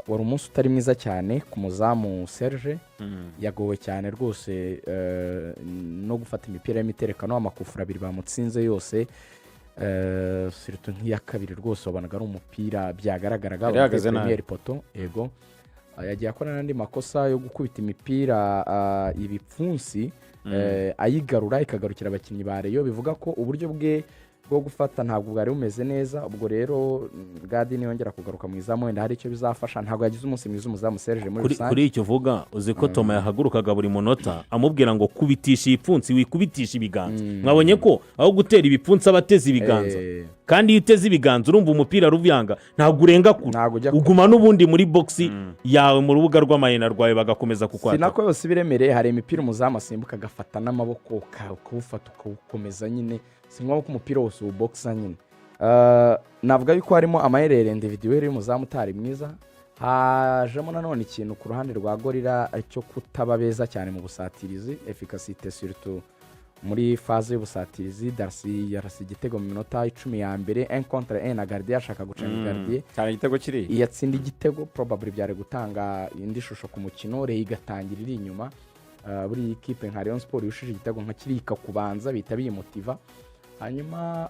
wari umunsi utari mwiza cyane ku muzamu Serge yagowe cyane rwose no gufata imipira y'imiterekano amakufura abiri bamutsinze yose surtout nk'iya kabiri rwose wabonaga ari umupira byagaragaraga premier poto yego yagiye akora n'andi makosa yo gukubita imipira ibipfunsi ayigarura ikagarukira abakinnyi ba Rayon bivuga ko uburyo bwe bwo gufata ntabwo bwari bumeze neza ubwo rero Gadi niyongera kugaruka mu izamu wenda hari icyo bizafasha ntabwo yagize umunsi mwiza umuzamu Serge muri rusange kuri icyo uvuga uzi ko Toma yahagurukaga buri munota amubwira ngo kubitisha ibipfunsi wikubitisha ibiganza mwabonye ko aho gutera ibipfunsi abateze ibiganza kandi iyo uteze ibiganza urumva umupira ruvyanga ntabwo urenga kure uguma n'ubundi muri boxi yawe mu rubuga rw'amayena rwawe bagakomeza kukwata sinako yose biremereye hari imipira umuzamu asimbuka agafata n'amaboko ukawufata ukawukomeza nyine singombwa ko umupira wose uboxa nyine navuga yuko harimo amaherere individuel y'umuzamu utari mwiza hajemo nanone ikintu ku ruhande rwa Gorilla cyo kutaba beza cyane mu busatirizi efficacité surtout muri phase y'ubusatirizi Darcy yarasi igitego mu minota 10 ya mbere 1 contre 1 na gardien ashaka gucenga gardien cyane igitego kiri yatsinda igitego probably byare gutanga indi shusho ku mukino Rayon igatangira iri inyuma buri equipe nka Rayon Sport yushije igitego nka kirika kubanza bita bimutiva hanyuma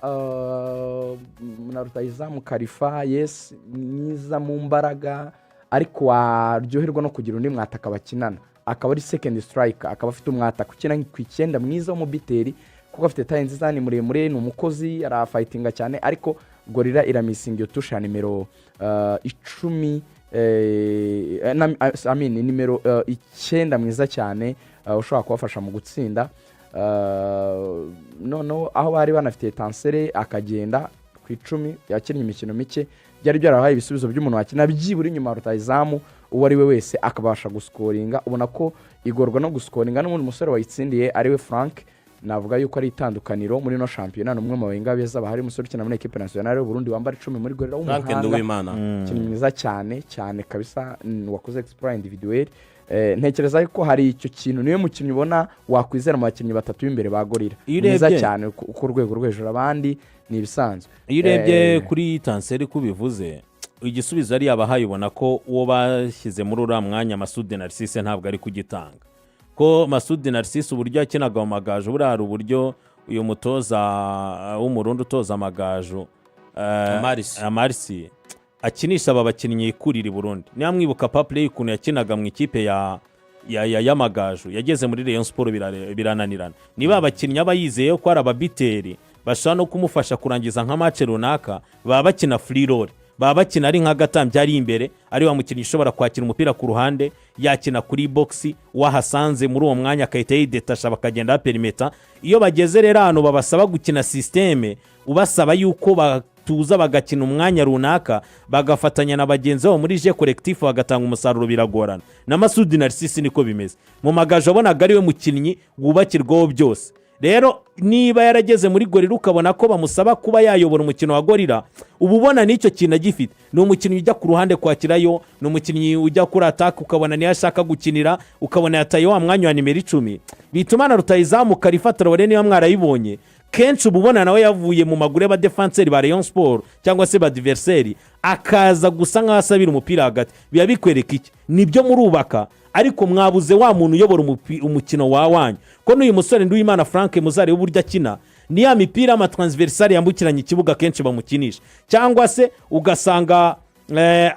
na rutayizamu Karifa yes mwiza mu mbaraga ariko waryoherwa no kugira undi mwataka bakinana akaba ari second striker akaba afite umwataka ukina ku 9 mwiza w'umubiteri kuko afite tayi nziza ni muremure ni umukozi arafightinga cyane ariko Gorilla iramisinga yo tusha nimero 10 nimero 9 mwiza cyane ushobora kubafasha mu gutsinda no aho bari banafite tansere akagenda ku 10 yakinnye imikino mike byari byarahaye ibisubizo by'umuntu wakina byibura inyuma rutayizamu uwo ari we wese akabasha guscoringa ubona ko igorwa no guscoringa n'umuntu musore wayitsindiye ari we Frank navuga yuko ari itandukaniro muri no championnat numwe mu bahinga beza bahari musore ukina muri equipe nationale y'u Burundi wambara 10 muri Gorilla w'umuhanga kintu mwiza cyane kabisa wakoze exploit individuel ntekereza ko hari icyo kintu niwe mukinnyi ubona wakwizera mu bakinnyi batatu b'imbere ba Gorilla mwiza cyane ku rwego rw'ejuru abandi ni ibisanzwe iyo urebye kuri tanseri kubivuze igisubizo ari abahaye ubona ko uwo bashyize muri uriya mwanya Masudi Narcisse ntabwo ari kugitanga ko Masudi Narcisse uburyo akinaga mu Magaju buriya hari uburyo uyu mutoza w'umurundi utoza Amagaju Amarisi akinisha aba bakinnyi ikurira i Burundi niyo mwibuka Paplay ukuntu yakinaga mu ikipe y'Amagaju yageze muri Rayon Sport birananirana niba abakinnyi abayizeye ko ari ababiteri bashaka no kumufasha kurangiza nka match runaka baba bakina free roll baba bakina ari nka gatambye ari imbere ari wa mukinnyi ushobora kwakira umupira ku ruhande yakina kuri boxi wahasanze muri uwo mwanya akahita yidetasha bakagenda perimeter iyo bageze rero hano babasaba gukina systeme ubasaba yuko batuza bagakina umwanya runaka bagafatanya na bagenzi babo muri je collectif bagatanga umusaruro biragorana na Masudi Narcisse niko bimeze mu Magaju abonaga ari we mukinnyi wubakirwaho byose rero niba yarageze muri Gorilla ukabona ko bamusaba kuba yayobora umukino wa Gorilla ububona n'icyo kintu agifite ni umukinnyi ujya ku ruhande kwakirayo ni umukinnyi ujya kuri attack ukabona niyo ashaka gukinira ukabona yataye wa mwanya wa nimero 10 bituma na rutayizamu Karifa Traoré niyo mwarayibonye kenshi ububona nawe yavuye mu magure ba defenseur ba Rayon Sport cyangwa se ba adversaire akaza gusa nk'asabira umupira hagati biya bikwereka iki nibyo murubaka ariko mwabuze wa muntu uyobora umukino wanyu ko n'uyu musore Nduwimana Frank Muzari w'uburyo akina ni ya mipira ama transversal yambukiranye ikibuga kenshi bamukinisha cyangwa se ugasanga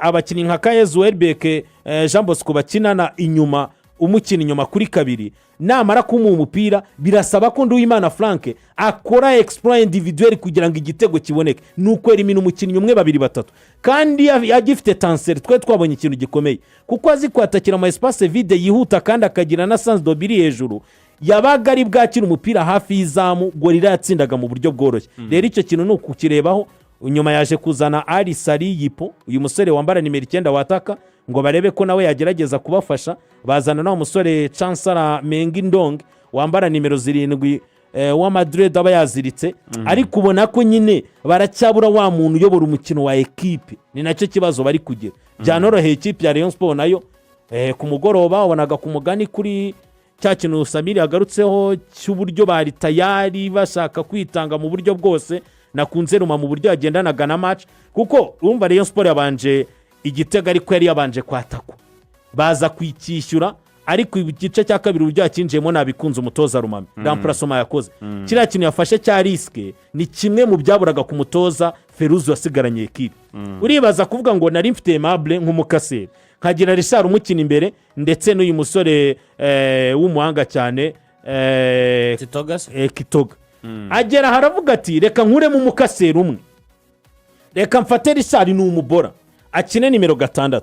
abakinnyi nka Kayezu Elbeke Jean Bosco bakinana inyuma umukina inyuma kuri kabiri namara kuma umupira birasaba ko Nduwimana Frank akora exploit individuel kugira ngo igitego kiboneke nuko elimina umukinnyi umwe babiri batatu kandi yagifite tanseri twe twabonye ikintu gikomeye kuko azi kwatakira ama espace vide yihuta kandi akagira na sans dobiri hejuru yabaga ari bwakira umupira hafi y'izamu Gorilla yatsindaga mu buryo bworoshye rero icyo kintu nuko kirebaho unyuma yaje kuzana Ali Sari Yipo uyu musore wambara nimero 9 wataka ngo barebe ko nawe yagerageza kubafasha bazana na umusore Chancellor Mengindong wambara nimero 7 wa Madrid aba yaziritse ariko ubona ko nyine baracyabura wa muntu uyobora umukino wa equipe ni nacyo kibazo bari kugira byanoroheye equipe ya Rayon Sport nayo ku mugoroba wabonaga ku mugani kuri cya kintu Samiri yagarutseho cy'uburyo bari tayari bashaka kwitanga mu buryo bwose nakunze Ruma mu buryo yagendanaga na match kuko urumva Rayon Sport yabanje igitego ariko yari yabanje kwatakwa baza kwicyishyura ariko igice cya kabiri uburyo yakinjiyemo nabikunze umutoza Rumami ramparasoma yakoze kiriya kintu yafashe cya risike ni kimwe mu byaburaga ku mutoza Feruzi wasigaranye ekipe uribaza kuvuga ngo nari mfite Aimable nk'umukaseri nkagira Richard umukina imbere ndetse n'uyu musore w'umuhanga cyane Kitoga agera haravuga ati reka nkuremo umukaseri umwe reka mfate Richard ni umubora akine nimero 6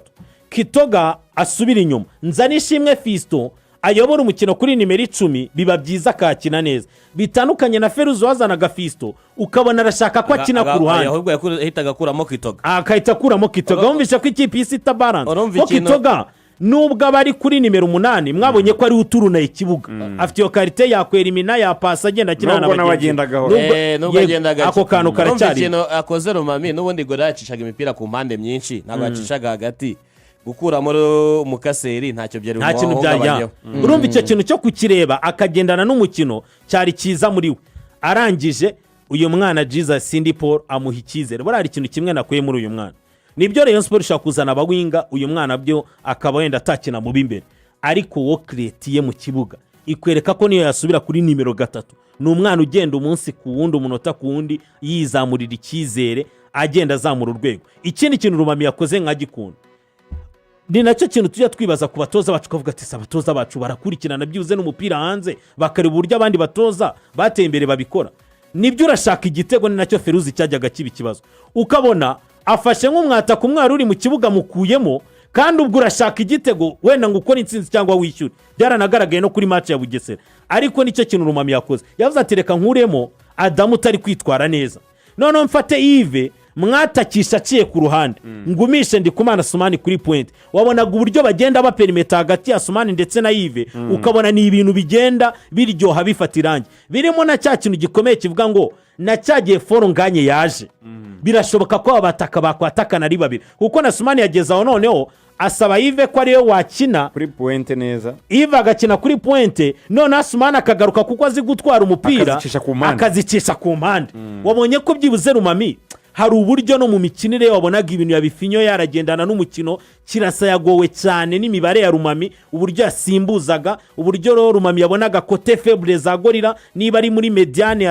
Kitoga asubira inyuma nzana Ishimwe Fisto ayobora umukino kuri nimero 10 biba byiza akakina neza bitandukanye na Feruzi wazanaga Fisto ukabona arashaka ko akina ku ruhande ahubwo yahitaga kuramo Kitoga akahita kuramo Kitoga wumvisha ko ikipe isi itabalance ko Kitoga nubwo abari kuri nimero 8 mwabonye ko ari uturuna ikibuga afite iyo karite yakwera imina ya pasa agenda kinana nubwo agendaga ako kantu karacyari akoze Rumami nubundi ngo yacishaga imipira ku mpande myinshi ntabwo yacishaga hagati gukura muri umukaseri ntacyo byari nta kintu byajya urumva icyo kintu cyo kukireba akagendana n'umukino cyari cyiza muri we arangije uyu mwana Jesus Cindy Paul amuha icyizere bari ikintu kimwe nakuye muri uyu mwana nibyo Rayon Sports ishaka kuzana abawinga uyu mwana byo akaba wenda atakina mu bimbere ariko wo create mu kibuga ikwereka ko niyo yasubira kuri nimero 3 ni umwana ugenda umunsi ku wundi umunota ku wundi yizamurira icyizere agenda azamura urwego ikindi kintu Rumami yakoze nkagikunda ni nacyo kintu tujya twibaza ku batoza bacu kavuga ati abatoza bacu barakurikirana byuze n'umupira hanze bakareba uburyo abandi batoza bateye imbere babikora nibyo urashaka igitego ni nacyo Feruzi cyajyaga kiba ikibazo ukabona afashe nk'umwata ku mwari uri mu kibuga mukuyemo kandi ubwo urashaka igitego wenda ngo ukore intsinzi cyangwa wishyure byaranagaragaye no kuri match ya Bugesera ariko nicyo kintu Rumami yakoze yavuze ati reka nkuremo Adamu utari kwitwara neza none mfate Yves mwatakisha aciye ku ruhande ngumishe Ndikumana Sumani kuri point wabonaga uburyo bagenda baperimeta hagati ya Sumani ndetse na Yves ukabona ni ibintu bigenda biryoha bifata irangi birimo na cya kintu gikomeye kivuga ngo na cyagiye foro nganye yaje birashoboka ko abataka bakwatakana ari babiri kuko na Sumani yageza aho noneho asaba Yves ko ariyo wakina kuri pointe neza Yves agakina kuri pointe none Sumani akagaruka kuko azi gutwara umupira akazicisha ku mpande wabonye ko byibuze Rumami hari uburyo no mu mikinire wabonaga ibintu yabifinyo yaragendana n'umukino kirasa yagowe cyane n'imibare ya Rumami uburyo yasimbuzaga uburyo Rumami yabonaga kote faible za gorira niba ari muri mediane